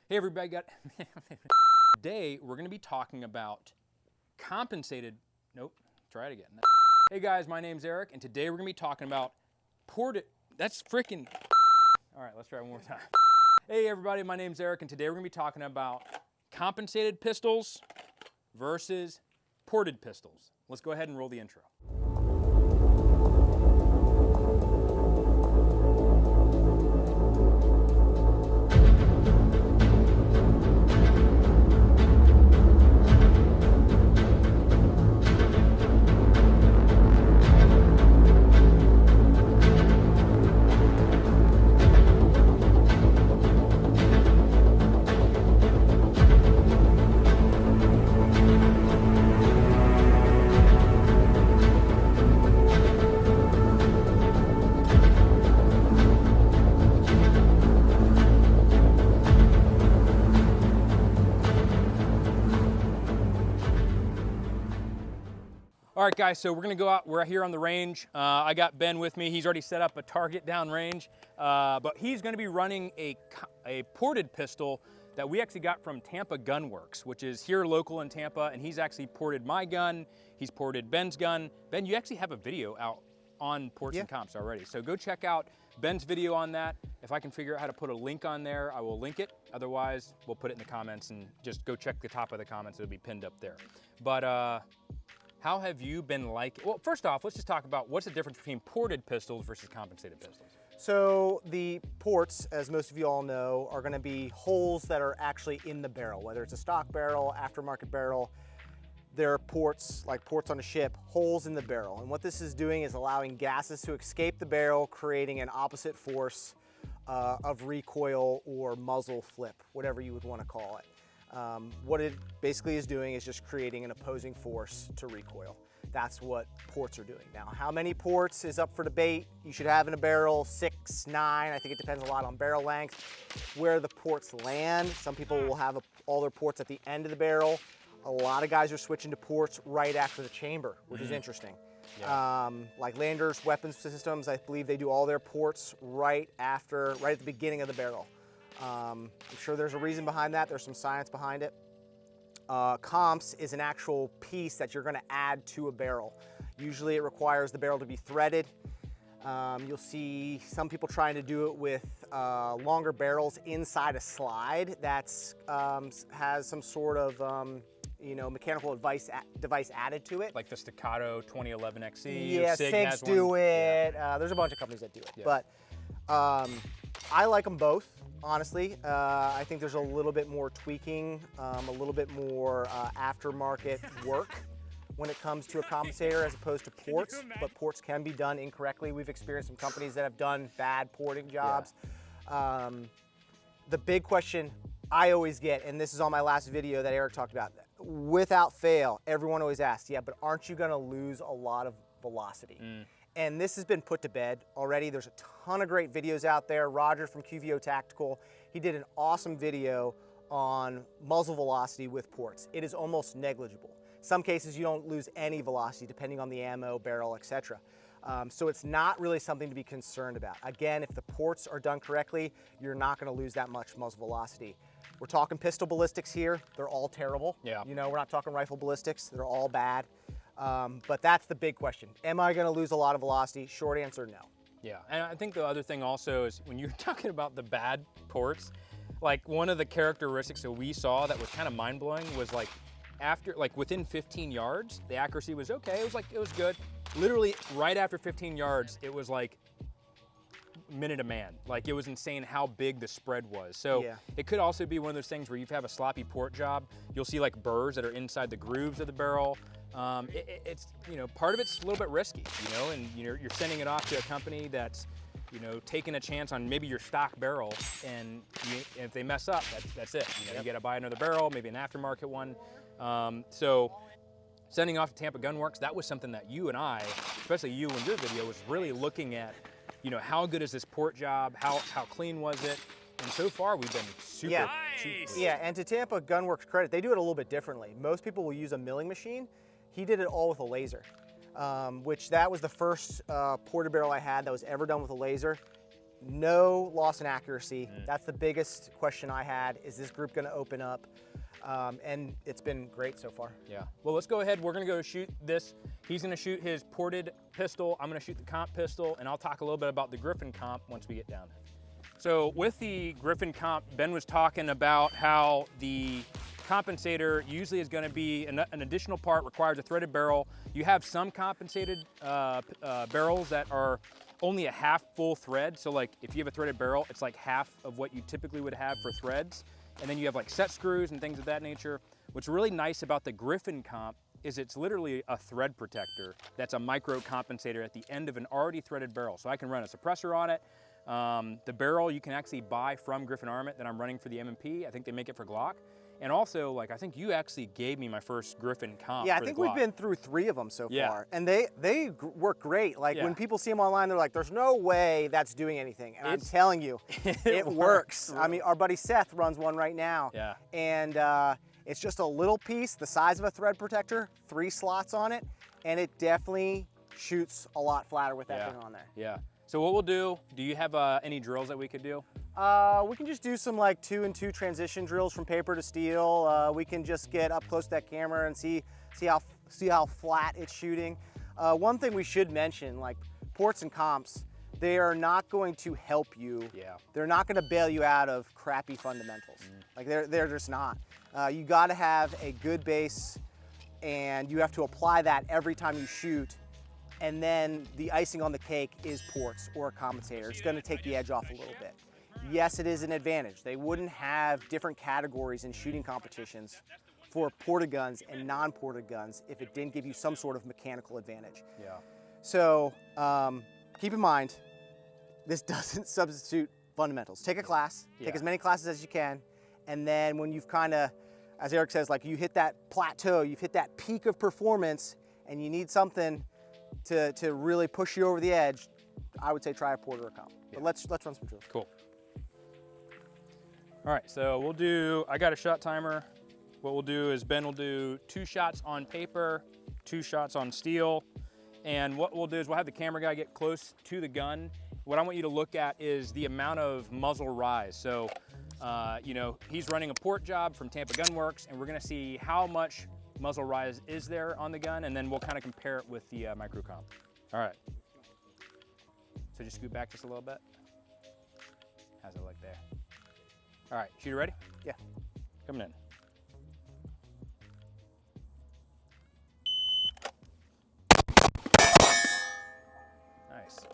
Hey everybody, today we're going to be talking about compensated, try it again. Hey guys, my name's Eric, and today we're going to be talking about that's freaking, all right, let's try it one more time. Hey everybody, my name's Eric, and today we're going to be talking about compensated pistols versus ported pistols. Let's go ahead and roll the intro. All right, guys, so we're gonna go out. We're here on the range. I got Ben with me. He's already set up a target down range, but he's gonna be running a ported pistol that we actually got from Tampa Gun Works, which is here local in Tampa, and he's actually ported my gun. He's ported Ben's gun. Ben, you actually have a video out on ports and comps already, so go check out Ben's video on that. If I can figure out how to put a link on there, I will link it. Otherwise, we'll put it in the comments, and just go check the top of the comments. It'll be pinned up there. But how have you been like, well, first off, let's just talk about what's the difference between ported pistols versus compensated pistols. So the ports, as most of you all know, are gonna be holes that are actually in the barrel, whether it's a stock barrel, aftermarket barrel. They're ports, like ports on a ship, holes in the barrel. And what this is doing is allowing gases to escape the barrel, creating an opposite force of recoil or muzzle flip, whatever you would wanna call it. What it basically is doing is just creating an opposing force to recoil. That's what ports are doing. Now, how many ports is up for debate. You should have in a barrel, 6, 9. I think it depends a lot on barrel length, where the ports land. Some people will have all their ports at the end of the barrel. A lot of guys are switching to ports right after the chamber, which is interesting. Yeah. Like Landers weapons systems, I believe they do all their ports right at the beginning of the barrel. I'm sure there's a reason behind that. There's some science behind it. COMPS is an actual piece that you're going to add to a barrel. Usually it requires the barrel to be threaded. You'll see some people trying to do it with longer barrels inside a slide that has some sort of mechanical device added to it. Like the Staccato 2011 XE. Yeah, SIGs do it. Yeah. There's a bunch of companies that do it. Yeah. But I like them both. Honestly, I think there's a little bit more tweaking, a little bit more aftermarket work when it comes to a compensator as opposed to ports, but ports can be done incorrectly. We've experienced some companies that have done bad porting jobs. Yeah. The big question I always get, and this is on my last video that Eric talked about, without fail, everyone always asks, yeah, but aren't you gonna lose a lot of velocity? And this has been put to bed already. There's a ton of great videos out there. Roger from QVO Tactical, he did an awesome video on muzzle velocity with ports. It is almost negligible. Some cases you don't lose any velocity depending on the ammo, barrel, etc. So it's not really something to be concerned about. Again, if the ports are done correctly, you're not gonna lose that much muzzle velocity. We're talking pistol ballistics here. They're all terrible. Yeah. You know, we're not talking rifle ballistics. They're all bad. But that's the big question. Am I gonna lose a lot of velocity? Short answer, no. Yeah, and I think the other thing also is when you're talking about the bad ports, like one of the characteristics that we saw that was kind of mind-blowing was like within 15 yards, the accuracy was okay. It was good. Literally right after 15 yards, it was like minute a man. Like it was insane how big the spread was. So yeah. It could also be one of those things where you have a sloppy port job. You'll see like burrs that are inside the grooves of the barrel. It's, part of it's a little bit risky, and you're sending it off to a company that's, taking a chance on maybe your stock barrel, and if they mess up, that's it. You got to buy another barrel, maybe an aftermarket one. So sending off to Tampa Gun Works, that was something that you and I, especially you in your video, was really looking at, how good is this port job? How clean was it? And so far, we've been super cheap. Yeah, and to Tampa Gun Works credit, they do it a little bit differently. Most people will use a milling machine. He did it all with a laser, which that was the first ported barrel I had that was ever done with a laser. no loss in accuracy. That's the biggest question I had. Is this group gonna open up? And it's been great so far. Yeah. Well, let's go ahead. We're gonna go shoot this. He's gonna shoot his ported pistol. I'm gonna shoot the comp pistol, and I'll talk a little bit about the Griffin comp once we get down there. So with the Griffin comp, Ben was talking about how the compensator usually is gonna be an additional part, requires a threaded barrel. You have some compensated barrels that are only a half full thread. So like if you have a threaded barrel, it's like half of what you typically would have for threads. And then you have like set screws and things of that nature. What's really nice about the Griffin comp is it's literally a thread protector that's a micro compensator at the end of an already threaded barrel. So I can run a suppressor on it. The barrel you can actually buy from Griffin Armament that I'm running for the M&P. I think they make it for Glock. And also, like, I think you actually gave me my first Griffin comp. Yeah, I for think the Glock. we've been through 3 of them so Yeah. far, and they work great. Like when people see them online, they're like, "There's no way that's doing anything," and I'm telling you, it works. I mean, our buddy Seth runs one right now. Yeah. And it's just a little piece, the size of a thread protector, 3 slots on it, and it definitely shoots a lot flatter with that thing on there. Yeah. So what we'll do you have any drills that we could do? We can just do some like 2 and 2 transition drills from paper to steel. We can just get up close to that camera and see how flat it's shooting. One thing we should mention, like ports and comps, they are not going to help you. Yeah. They're not going to bail you out of crappy fundamentals. Like they're just not. You got to have a good base, and you have to apply that every time you shoot. And then the icing on the cake is ports or a compensator. It's going to take the edge off a little bit. Yes, it is an advantage. They wouldn't have different categories in shooting competitions for ported guns and non-ported guns if it didn't give you some sort of mechanical advantage. Yeah. So keep in mind, this doesn't substitute fundamentals. Take a class, take as many classes as you can, and then when you've kind of, as Eric says, like you hit that plateau, you've hit that peak of performance, and you need something to really push you over the edge, I would say try a port or a comp. But let's run some drills. Cool. All right, so I got a shot timer. What we'll do is Ben will do 2 shots on paper, 2 shots on steel. And what we'll do is we'll have the camera guy get close to the gun. What I want you to look at is the amount of muzzle rise. So, you know, he's running a port job from Tampa Gun Works, and we're gonna see how much muzzle rise is there on the gun, and then we'll kind of compare it with the micro comp. All right. So just scoot back just a little bit. How's it look there? All right, shooter ready? Yeah. Coming in. Nice.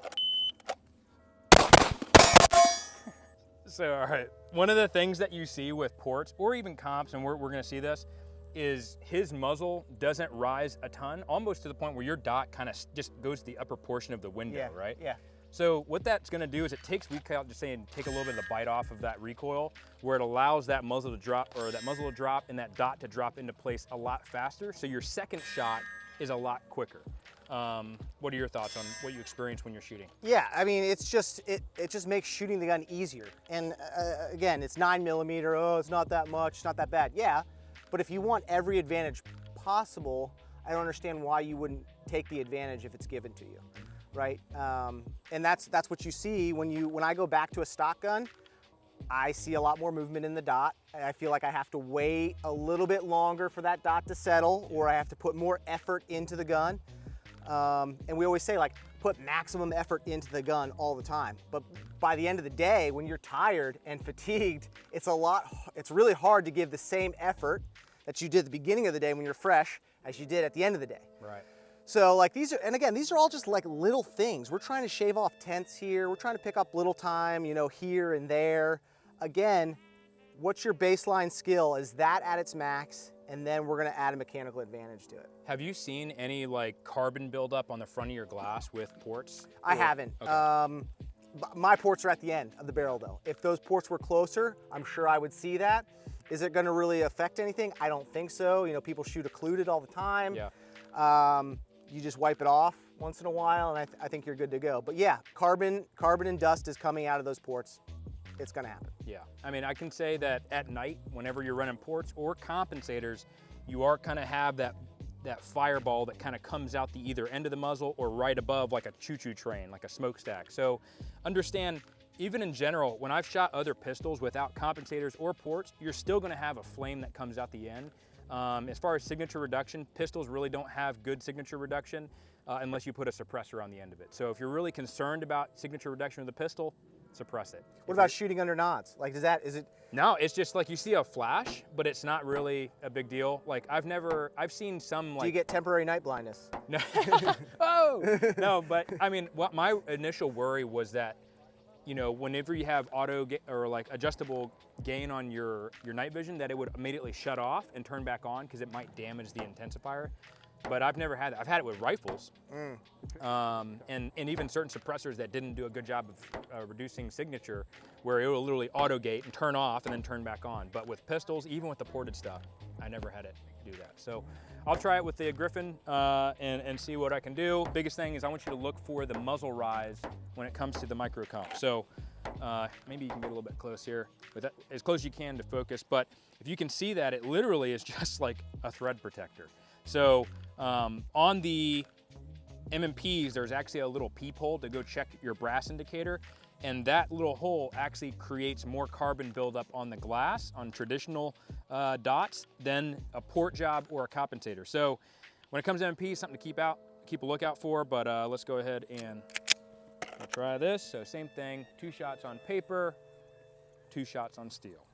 So, all right, one of the things that you see with ports or even comps, and we're gonna see this, is his muzzle doesn't rise a ton, almost to the point where your dot kind of just goes to the upper portion of the window, right? Yeah. So what that's gonna do is it takes, we call it just saying, take a little bit of the bite off of that recoil, where it allows that muzzle to drop, or that muzzle to drop and that dot to drop into place a lot faster. So your second shot is a lot quicker. What are your thoughts on what you experience when you're shooting? Yeah, I mean, it just makes shooting the gun easier. And again, it's 9mm, oh, it's not that much, it's not that bad. Yeah, but if you want every advantage possible, I don't understand why you wouldn't take the advantage if it's given to you, right? And that's what you see when I go back to a stock gun. I see a lot more movement in the dot. I feel like I have to wait a little bit longer for that dot to settle, or I have to put more effort into the gun. And we always say, like, put maximum effort into the gun all the time. But by the end of the day, when you're tired and fatigued, it's really hard to give the same effort that you did at the beginning of the day when you're fresh as you did at the end of the day. Right. So like these are all just like little things. We're trying to shave off tenths here. We're trying to pick up little time, you know, here and there. Again, what's your baseline skill? Is that at its max? And then we're gonna add a mechanical advantage to it. Have you seen any like carbon buildup on the front of your glass with ports? I haven't. Okay. My ports are at the end of the barrel though. If those ports were closer, I'm sure I would see that. Is it gonna really affect anything? I don't think so. You know, people shoot occluded all the time. Yeah. You just wipe it off once in a while, and I think you're good to go. But yeah, carbon and dust is coming out of those ports. It's gonna happen. Yeah, I mean, I can say that at night, whenever you're running ports or compensators, you are kind of have that fireball that kind of comes out the either end of the muzzle or right above like a choo-choo train, like a smokestack. So understand even in general, when I've shot other pistols without compensators or ports, you're still gonna have a flame that comes out the end. As far as signature reduction, pistols really don't have good signature reduction unless you put a suppressor on the end of it. So if you're really concerned about signature reduction of the pistol, suppress it. What about shooting under nods? Like, is it? No, it's just like you see a flash, but it's not really a big deal. Like I've seen some like. Do you get temporary night blindness? No, oh, no, but I mean, what my initial worry was that, you know, whenever you have or like adjustable gain on your night vision, that it would immediately shut off and turn back on because it might damage the intensifier. But I've never had that. I've had it with rifles, and even certain suppressors that didn't do a good job of reducing signature, where it will literally auto gate and turn off and then turn back on. But with pistols, even with the ported stuff, I never had it do that. So I'll try it with the Griffin and see what I can do. Biggest thing is I want you to look for the muzzle rise when it comes to the micro comp. So maybe you can get a little bit close here, with that, as close as you can to focus. But if you can see that, it literally is just like a thread protector. So on the M&Ps, there's actually a little peephole to go check your brass indicator. And that little hole actually creates more carbon buildup on the glass on traditional dots than a port job or a compensator. So when it comes to M&Ps, something to keep a lookout for, but let's go ahead and we'll try this. So same thing, 2 shots on paper, 2 shots on steel.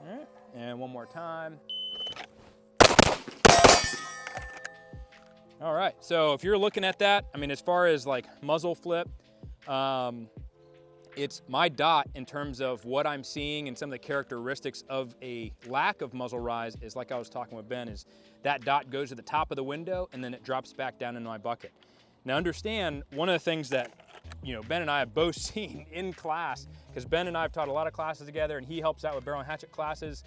All right, and one more time. All right, so if you're looking at that, I mean, as far as like muzzle flip, it's my dot in terms of what I'm seeing and some of the characteristics of a lack of muzzle rise is, like I was talking with Ben, is that dot goes to the top of the window and then it drops back down into my bucket. Now understand, one of the things that, you know, Ben and I have both seen in class, because Ben and I have taught a lot of classes together and he helps out with barrel and hatchet classes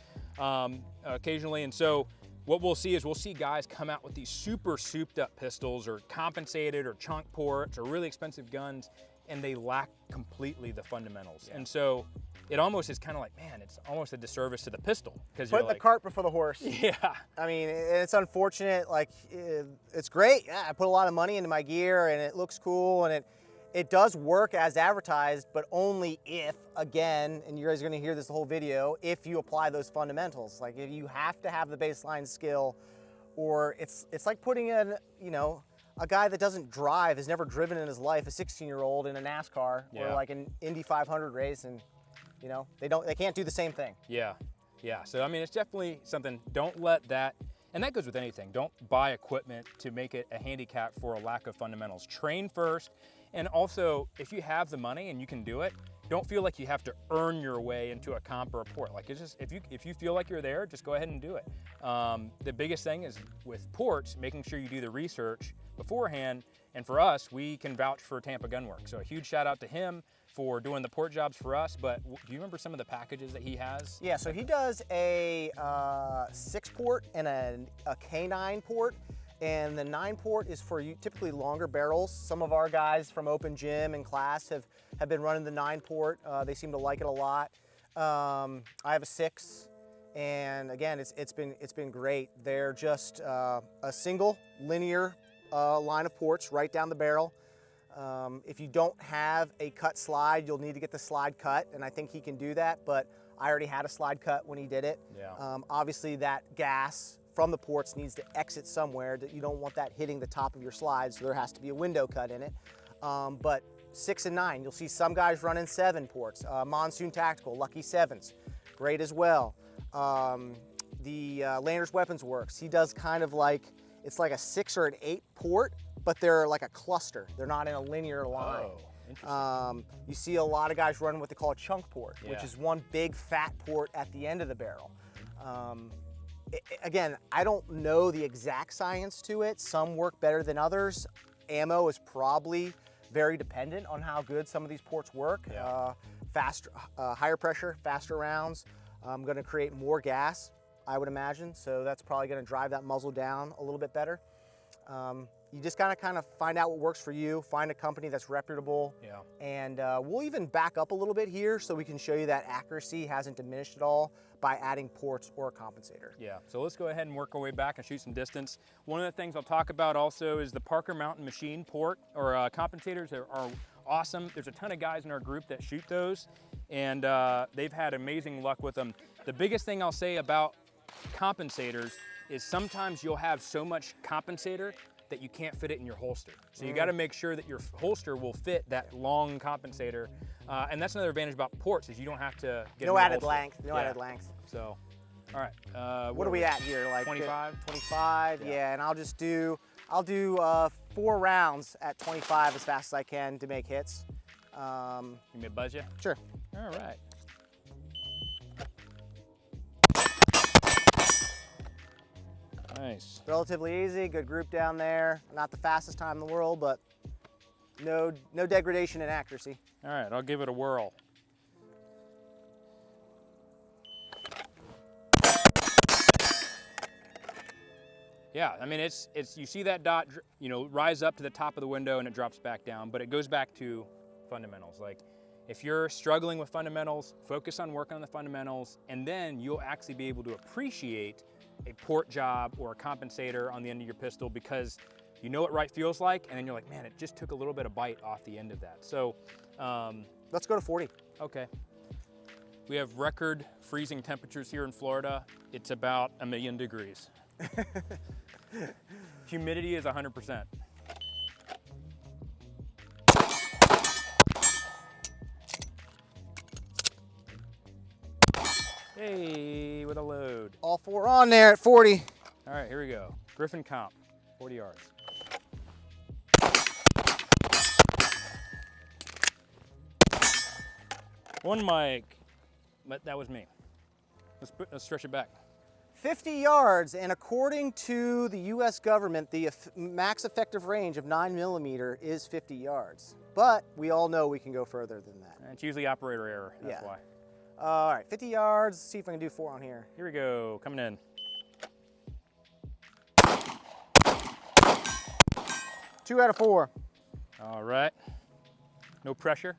occasionally. And so what we'll see is we'll see guys come out with these super souped up pistols or compensated or chunk ports or really expensive guns, and they lack completely the fundamentals. Yeah. And so it almost is kind of like, man, it's almost a disservice to the pistol. Put the cart before the horse. Yeah. I mean, it's unfortunate. Like, it's great. Yeah, I put a lot of money into my gear and it looks cool and it does work as advertised, but only if, again, and you guys are gonna hear this the whole video, if you apply those fundamentals. Like, if you have to have the baseline skill, or it's like putting in, you know, a guy that doesn't drive, has never driven in his life, a 16-year-old in a NASCAR or like an Indy 500 race, and you know, they can't do the same thing. Yeah, yeah. So I mean, it's definitely something. Don't let that, and that goes with anything. Don't buy equipment to make it a handicap for a lack of fundamentals. Train first, and also if you have the money and you can do it, don't feel like you have to earn your way into a comp or a port. Like, it's just, if you feel like you're there, just go ahead and do it. The biggest thing is with ports, making sure you do the research beforehand. And for us, we can vouch for Tampa Gunworks. So a huge shout out to him for doing the port jobs for us. But do you remember some of the packages that he has? Yeah, so he does a 6-port and a K9 port. And the 9-port is for typically longer barrels. Some of our guys from Open Gym and class have been running the 9-port. They seem to like it a lot. I have a 6, and again, it's been great. They're just a single linear line of ports right down the barrel. If you don't have a cut slide, you'll need to get the slide cut, and I think he can do that. But I already had a slide cut when he did it. Yeah. Obviously, that gas from the ports needs to exit somewhere. That you don't want that hitting the top of your slide, so there has to be a window cut in it. But 6 and 9, you'll see some guys running 7 ports. Monsoon Tactical, Lucky 7s, great as well. The Landers Weapons Works, he does kind of like, it's like a 6 or an 8 port, but they're like a cluster. They're not in a linear line. Oh, interesting. You see a lot of guys running what they call a chunk port, which is one big fat port at the end of the barrel. Again, I don't know the exact science to it. Some work better than others. Ammo is probably very dependent on how good some of these ports work. Yeah. Faster, higher pressure, faster rounds. Going to create more gas, I would imagine. So that's probably going to drive that muzzle down a little bit better. you just gotta kind of find out what works for you, find a company that's reputable, Yeah. and we'll even back up a little bit here so we can show you that accuracy hasn't diminished at all by adding ports or a compensator. Yeah, so let's go ahead and work our way back and shoot some distance. One of the things I'll talk about also is the Parker Mountain Machine port or compensators are awesome. There's a ton of guys in our group that shoot those, and they've had amazing luck with them. The biggest thing I'll say about compensators is sometimes you'll have so much compensator that you can't fit it in your holster. So you gotta make sure that your holster will fit that long compensator. And that's another advantage about ports is you don't have to get No a new added holster. length, no added length. So, all right. What are we at here? Like 25? 25, yeah, and I'll do 4 rounds at 25 as fast as I can to make hits. You may buzz you? Sure. All right. Nice. Relatively easy, good group down there. Not the fastest time in the world, but no degradation in accuracy. All right, I'll give it a whirl. Yeah, I mean, it's you see that dot, you know, rise up to the top of the window and it drops back down, but it goes back to fundamentals. Like, if you're struggling with fundamentals, focus on working on the fundamentals, and then you'll actually be able to appreciate a port job or a compensator on the end of your pistol because you know what right feels like, and then you're like, man, it just took a little bit of bite off the end of that. So, Let's go to 40. okay. We have record freezing temperatures here in Florida. It's about 1,000,000 degrees. Humidity is 100%. Hey, with a load. All 4 on there at 40. All right, here we go. Griffin comp, 40 yards. One mic, but that was me. Let's stretch it back. 50 yards, and according to the US government, the max effective range of 9mm is 50 yards. But we all know we can go further than that. And it's usually operator error, that's why. All right, 50 yards. See if I can do 4 on here. Here we go, coming in. Two out of 4. All right, no pressure.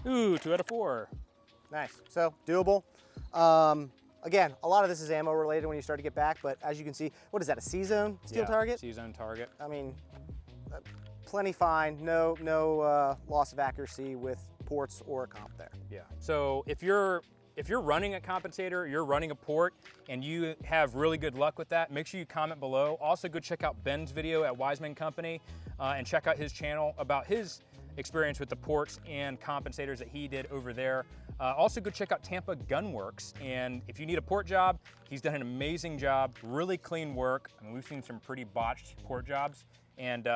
Ooh, 2 out of 4. Nice, so doable. Again, a lot of this is ammo related when you start to get back, but as you can see, what is that, a C-zone steel target? C-zone target. I mean, plenty fine, no loss of accuracy with ports or a comp there. Yeah, so if you're running a compensator, you're running a port, and you have really good luck with that, make sure you comment below. Also, go check out Ben's video at Wiseman Company and check out his channel about his experience with the ports and compensators that he did over there. Also, go check out Tampa Gun Works, and if you need a port job, he's done an amazing job, really clean work. I mean, we've seen some pretty botched port jobs, and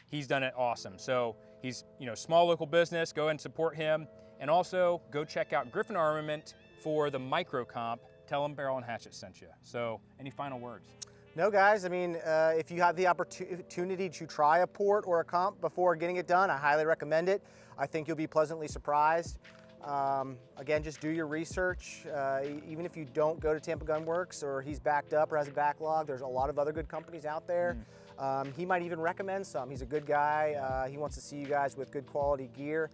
he's done it awesome. So he's, you know, small local business, go and support him. And also go check out Griffin Armament for the micro comp. Tell them Barrel and Hatchet sent you. So any final words? No, guys, I mean, if you have the opportunity to try a port or a comp before getting it done, I highly recommend it. I think you'll be pleasantly surprised. Again, just do your research. Even if you don't go to Tampa Gun Works or he's backed up or has a backlog, there's a lot of other good companies out there. He might even recommend some. He's a good guy. He wants to see you guys with good quality gear.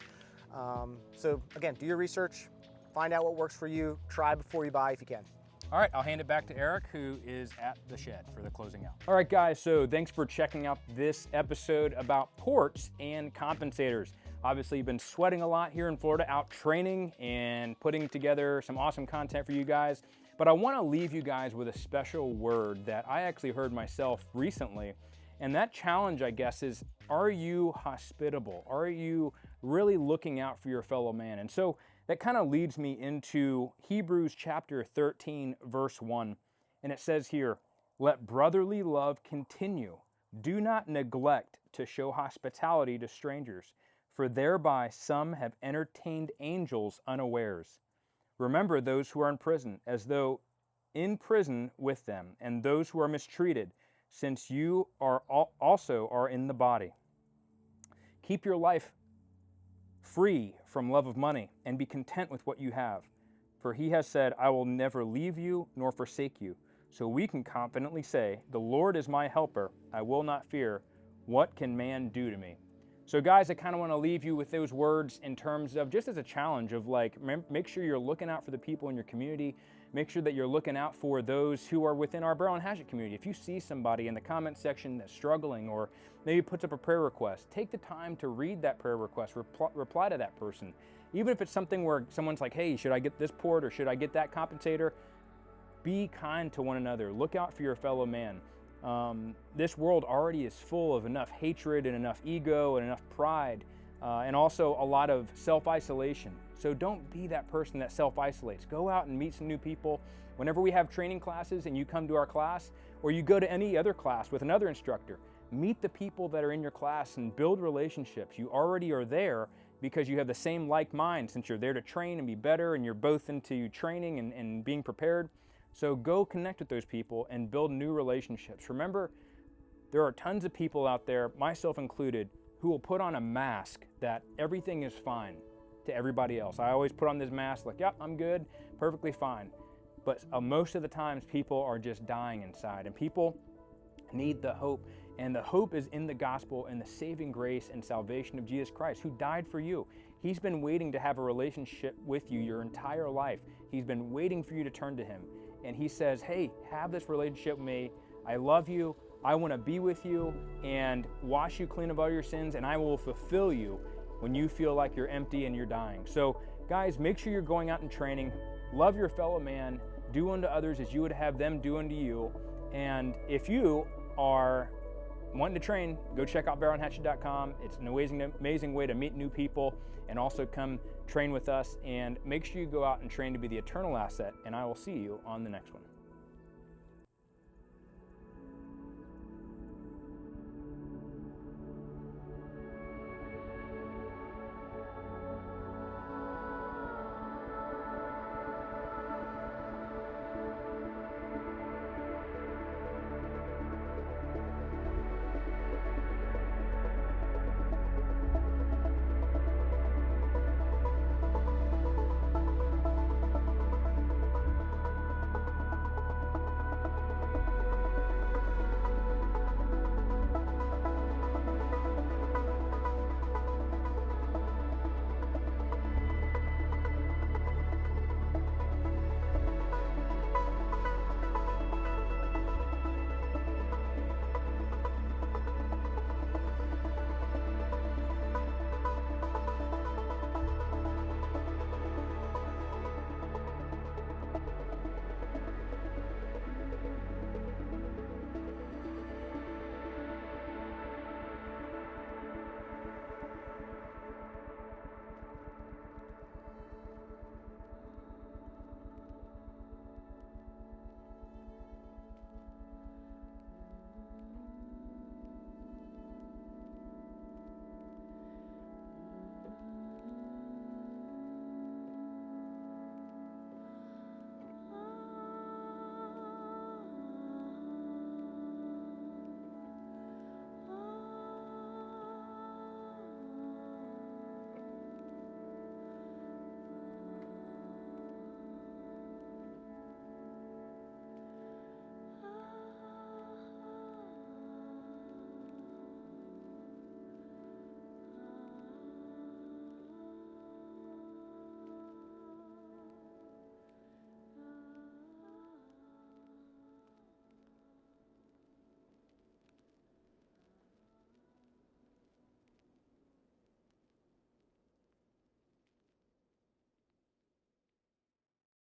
So again, do your research, find out what works for you, try before you buy if you can. All right, I'll hand it back to Eric, who is at the shed for the closing out. All right, guys, so thanks for checking out this episode about ports and compensators. Obviously, you've been sweating a lot here in Florida, out training and putting together some awesome content for you guys. But I want to leave you guys with a special word that I actually heard myself recently. And that challenge, I guess, is, are you hospitable? Are you really looking out for your fellow man? And so that kind of leads me into Hebrews chapter 13, verse 1. And it says here, let brotherly love continue. Do not neglect to show hospitality to strangers, for thereby some have entertained angels unawares. Remember those who are in prison, as though in prison with them, and those who are mistreated, since you are also are in the body. Keep your life free from love of money, and be content with what you have. For he has said, I will never leave you nor forsake you. so we can confidently say, the Lord is my helper, I will not fear. What can man do to me? So guys, I kind of want to leave you with those words in terms of just as a challenge of like, make sure you're looking out for the people in your community. Make sure that you're looking out for those who are within our Barrel and Hatchet community. If you see somebody in the comment section that's struggling or maybe puts up a prayer request, take the time to read that prayer request, reply to that person. Even if it's something where someone's like, hey, should I get this port or should I get that compensator? Be kind to one another. Look out for your fellow man. This world already is full of enough hatred and enough ego and enough pride and also a lot of self-isolation. So don't be that person that self-isolates. Go out and meet some new people. Whenever we have training classes and you come to our class or you go to any other class with another instructor, meet the people that are in your class and build relationships. You already are there because you have the same like mind since you're there to train and be better and you're both into training and being prepared. So go connect with those people and build new relationships. Remember, there are tons of people out there, myself included, who will put on a mask that everything is fine to everybody else. I always put on this mask like, yep, I'm good, perfectly fine. But most of the times people are just dying inside and people need the hope. And the hope is in the gospel and the saving grace and salvation of Jesus Christ, who died for you. He's been waiting to have a relationship with you your entire life. He's been waiting for you to turn to him. And he says, hey, have this relationship with me. I love you. I want to be with you and wash you clean of all your sins, and I will fulfill you when you feel like you're empty and you're dying. So guys, make sure you're going out and training. Love your fellow man. Do unto others as you would have them do unto you. And if you are wanting to train, go check out BARRELHATCHET.com. It's an amazing way to meet new people and also come train with us. And make sure you go out and train to be the eternal asset, and I will see you on the next one.